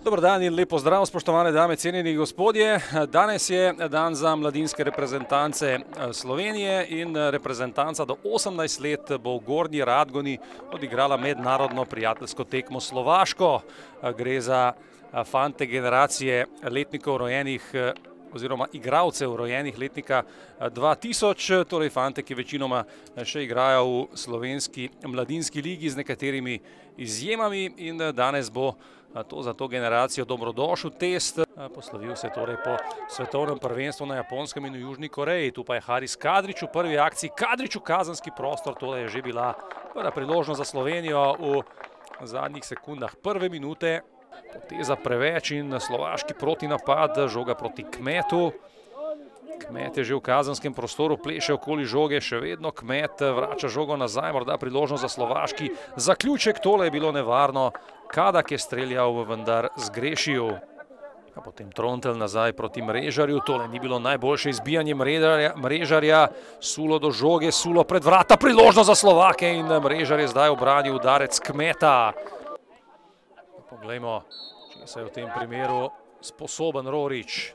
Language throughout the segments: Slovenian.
Dober dan in lep pozdrav, spoštovane dame, cenjeni gospodje. Danes je dan za mladinske reprezentance Slovenije in reprezentanca do 18 let bo v Gornji Radgoni odigrala mednarodno prijateljsko tekmo s Slovaško. Gre za fante generacije letnikov rojenih oziroma igralcev rojenih letnika 2000, torej fante, ki večinoma še igrajo v slovenski mladinski ligi z nekaterimi izjemami, in danes bo to za to generacijo dobrodošel test. Poslovil se torej po svetovnem prvenstvu na Japonskem in v Južni Koreji. Tu pa je Haris Kadrić v prvi akciji. Kadrić v kazenski prostor, to je že bila prva priložnost za Slovenijo v zadnjih sekundah prve minute. Poteza preveč in slovaški protinapad, žoga proti Kmetu. Kmet je že v kazenskem prostoru, pleše okoli žoge, še vedno Kmet vrača žogo nazaj, morda priložnost za slovaški zaključek. Tole je bilo nevarno, Kadak je streljal, vendar zgrešil. Potem Trontelj nazaj proti Mrežarju, tole ni bilo najboljše izbijanje Mrežarja. Sulo do žoge, Sulo pred vrata, priložnost za Slovake in Mrežar je zdaj obranil udarec Kmeta. Poglejmo, če se je v tem primeru sposoben Rorić.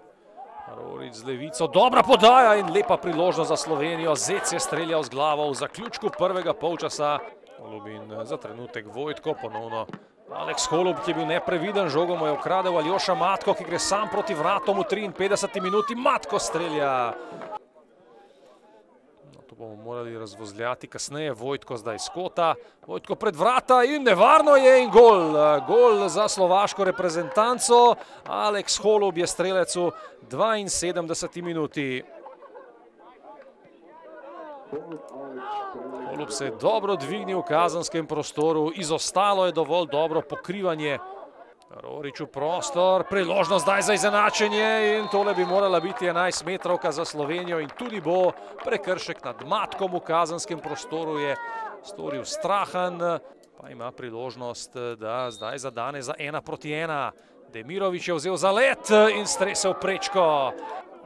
Rorić z levico, dobra podaja in lepa priložnost za Slovenijo. Zec je streljal z glavo v zaključku prvega polčasa. Holub za trenutek Vojtko, ponovno Alex Holub, ki je bil nepreviden, žogo mu je ukradel Aljoša Matko, ki gre sam proti vratom v 53. minuti. Matko strelja. To bomo morali razvozljati kasneje. Vojtko zdaj s kota. Vojtko pred vrata in nevarno je in gol. Gol za slovaško reprezentanco. Alex Holub je strelec v 72. minuti. Holub se je dobro dvignil v kazenskem prostoru. Izostalo je dovolj dobro pokrivanje. Rorić v prostor, priložnost zdaj za izenačenje in tole bi morala biti 11 metrovka za Slovenijo in tudi bo. Prekršek nad Matkom v kazenskem prostoru je storil Strahan, pa ima priložnost, da zdaj zadane za 1-1. Demirović je vzel zalet in stresel prečko.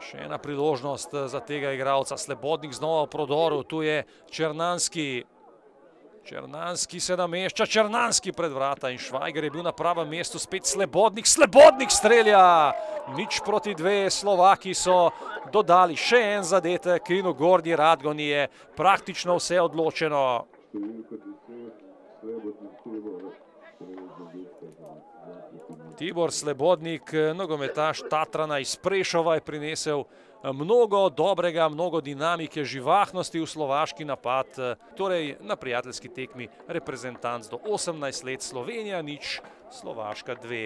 Še ena priložnost za tega igralca. Slebodnik znova v prodoru, tu je Črnanski. Črnanski se namešča, Črnanski pred vrata in Švajger je bil na pravem mestu, spet Slebodnik. Slebodnik strelja! 0-2, Slovaki so dodali še en zadetek in v Gornji Radgoni je praktično vse odločeno. Tibor Slebodnik, nogometaš Tatrana iz Prešova, je prinesel mnogo dobrega, mnogo dinamike, živahnosti v slovaški napad. Torej na prijateljski tekmi reprezentanc do 18 let, Slovenija 0, Slovaška 2.